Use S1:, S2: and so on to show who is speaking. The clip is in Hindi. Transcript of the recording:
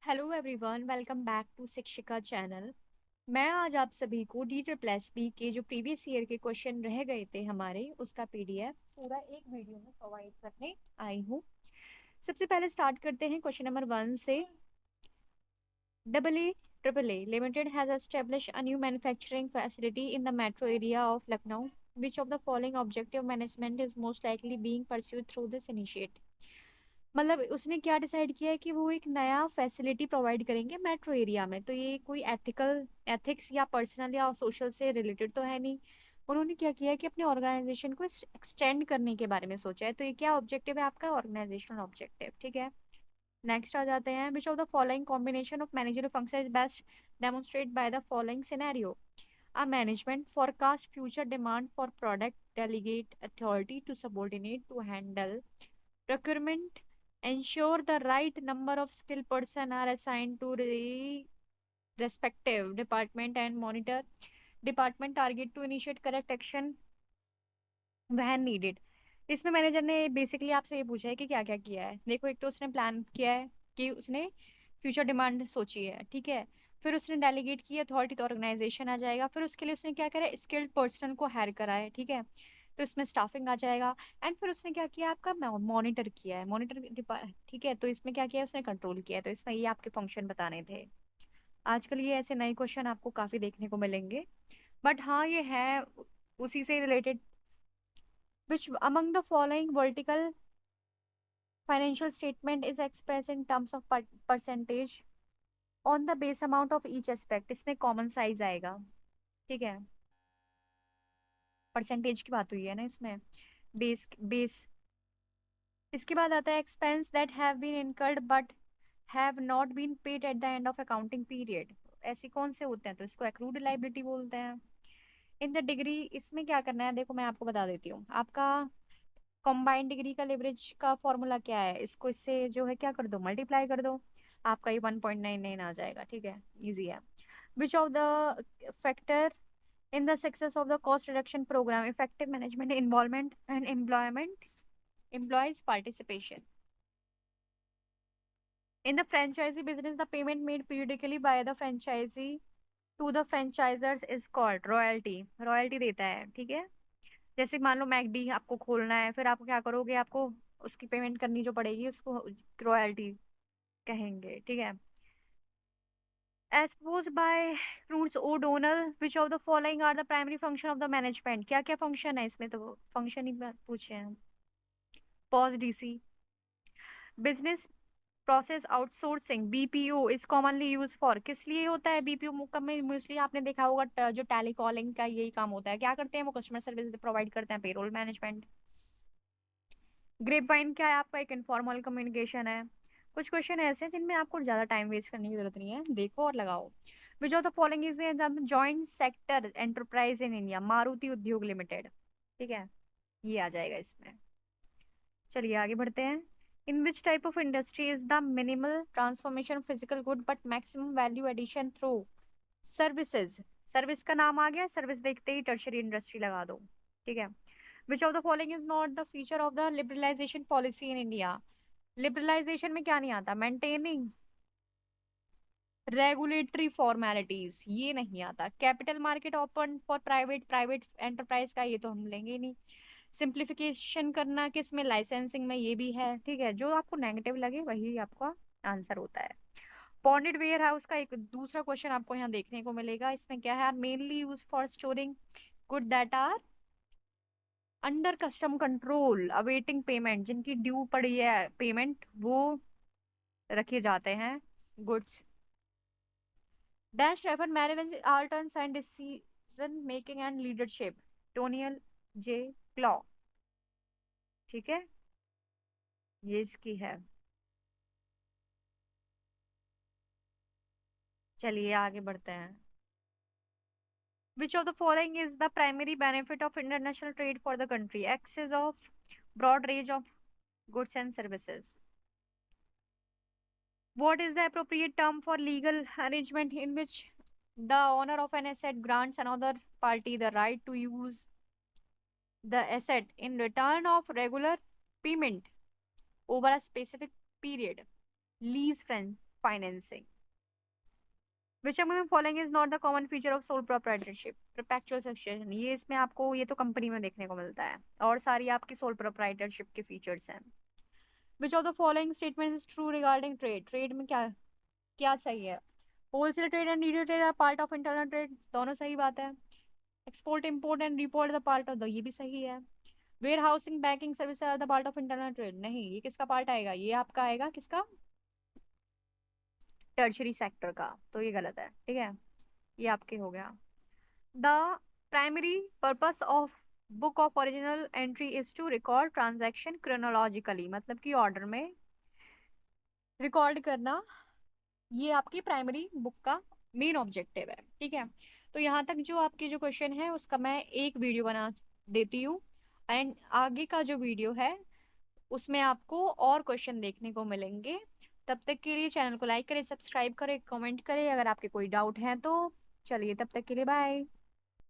S1: Hello everyone, welcome back to Shikshika channel. मैं आज आप सभी को डी+P के जो प्रीवियस ईयर के क्वेश्चन रह गए थे हमारे, उसका पीडीएफ पूरा एक वीडियो में प्रोवाइड करने आई हूँ। सबसे पहले स्टार्ट करते हैं क्वेश्चन नंबर 1 से। AAA Limited has established a new manufacturing facility in the metro area of Lucknow. Which of the following objective management is most likely being pursued through this initiative? मतलब उसने क्या डिसाइड किया है कि वो एक नया फैसिलिटी प्रोवाइड करेंगे मेट्रो एरिया में। तो ये कोई एथिक्स या पर्सनल या सोशल से रिलेटेड तो है नहीं। उन्होंने क्या किया है कि अपने ऑर्गेनाइजेशन को एक्सटेंड करने के बारे में सोचा है। तो ये क्या ऑब्जेक्टिव है आपका? Organizational objective. ठीक है, नेक्स्ट आ जाते हैं। Which of the following combination of manager function is best demonstrate by the following scenario? A management forecast future demand for product, delegate authority to subordinate to handle procurement, ensure the right number of skilled person are assigned to the respective department and monitor department target to initiate correct action when needed। इसमें मैनेजर ने बेसिकली आपसे ये पूछा है कि क्या क्या किया है। देखो, एक तो उसने प्लान किया है कि उसने फ्यूचर डिमांड सोची है, ठीक है। फिर उसने डेलीगेट की अथॉरिटी, तो ऑर्गेनाइजेशन आ जाएगा। फिर उसके लिए उसने क्या करा, स्किल्ड पर्सन को हायर करा है, ठीक है। तो इसमें स्टाफिंग आ जाएगा। एंड फिर उसने क्या किया, आपका मॉनिटर किया है, मॉनिटर, ठीक है। तो इसमें क्या किया, उसने कंट्रोल किया है। तो इसमें ये आपके फंक्शन बताने थे। आजकल ये ऐसे नए क्वेश्चन आपको काफी देखने को मिलेंगे, बट हाँ, ये है उसी से related. Which among the following vertical financial statement is expressed in terms of percentage on the base amount of each aspect? इसमें कॉमन साइज आएगा, ठीक है। परसेंटेज की बात हुई है ना इसमें, बेस बेस। इसके बाद आता है expense that have been incurred but have not been paid at the end of accounting period. ऐसे कौन से होते हैं? तो इसको एक्रूड लायबिलिटी बोलते हैं। इन द डिग्री, इसमें क्या करना है, देखो मैं आपको बता देती हूँ। आपका कॉम्बाइंड डिग्री का लेवरेज का फॉर्मूला क्या है? इसको इससे जो है क्या कर दो, मल्टीप्लाई कर दो। आपका ये 1.99 आ जाएगा, ठीक है। इजी है। Which of the factor in the success of the cost reduction program, effective management, involvement and employment, employees participation. In the franchisee business, the payment made periodically by the franchisee to the franchisors is called royalty. Royalty देता है, ठीक है। जैसे मान लो मैकडी आपको खोलना है, फिर आपको क्या करोगे, आपको उसकी पेमेंट करनी जो पड़ेगी उसको रॉयल्टी कहेंगे, ठीक है। As suppose by roots O'Donnell, which of the following are the primary function of the management? क्या क्या फंक्शन है इसमें? तो फंक्शन ही पूछे हैं। Pause DC, business process outsourcing, BPO is commonly use for, किस लिए होता है बीपीओ? में मोस्टली आपने देखा होगा जो टैली कॉलिंग का यही काम होता है। क्या करते हैं वो? कस्टमर सर्विस प्रोवाइड करते हैं, पेरोल मैनेजमेंट। ग्रेप वाइन क्या है आपका? एक इनफॉर्मल कम्युनिकेशन है। कुछ क्वेश्चन ऐसे हैं जिनमें आपको ज्यादा टाइम वेस्ट करने की जरूरत नहीं है, देखो और लगाओ। विच of the following is joint sector enterprise in India? Maruti उद्योग लिमिटेड, ठीक है। ये आ जाएगा इसमें। चलिए आगे बढ़ते हैं। In which type of industry is the minimal transformation physical good but maximum value addition through services? Service का नाम आ गया, सर्विस देखते ही टर्शरी इंडस्ट्री लगा दो, ठीक है। Which of the following is not the feature of the liberalization policy in India? Liberalization में क्या नहीं आता? मेंटेनिंग रेगुलेटरी फॉर्मेलिटीज, ये नहीं आता। Capital market open for private private enterprise का ये तो हम लेंगे ही नहीं। सिंप्लीफिकेशन करना किस में? लाइसेंसिंग में, ये भी है, ठीक है। जो आपको नेगेटिव लगे वही आपका आंसर होता है। बॉन्डेड वेयर हाउस का एक दूसरा क्वेश्चन आपको यहाँ देखने को मिलेगा। इसमें क्या है? Mainly use for storing good that are under custom control awaiting payment, जिनकी ड्यू पड़ी है पेमेंट, वो रखे जाते हैं goods. Dash refer management alters and decision making and leadership, टोनियल जे क्लॉ, ठीक है। ये इसकी है। चलिए आगे बढ़ते हैं। Which of the following is the primary benefit of international trade for the country? Access of broad range of goods and services. What is the appropriate term for legal arrangement in which the owner of an asset grants another party the right to use the asset in return of regular payment over a specific period? Lease financing. Which among the following is not the common feature of sole proprietorship? Perpetual succession, ये इसमें आपको ये तो कंपनी में देखने को मिलता है, और सारी आपकी सोल प्रोप्राइटरशिप के फीचर्स हैं। Which of the following statement is true regarding trade? Trade में क्या क्या सही है? Wholesale trade and retail trade are part of internal trade, दोनों सही बात है। Export import and report the part of the, ये भी सही है। Warehousing banking service are the part of internal trade, नहीं, ये किसका पार्ट आएगा? ये आपका आएगा किसका? टर्शरी सेक्टर का, तो ये गलत है, ठीक है। ये आपके हो गया। The primary purpose of book of original entry is to record transaction chronologically, मतलब कि ऑर्डर में रिकॉर्ड करना, ये आपकी प्राइमरी बुक का मेन ऑब्जेक्टिव है, ठीक है। तो यहाँ तक जो आपके जो क्वेश्चन है उसका मैं एक वीडियो बना देती हूँ, एंड आगे का जो वीडियो है उसमें आपको और क्वेश्चन देखने को मिलेंगे। तब तक के लिए चैनल को लाइक करें, सब्सक्राइब करें, कमेंट करें अगर आपके कोई डाउट है तो। चलिए, तब तक के लिए बाय।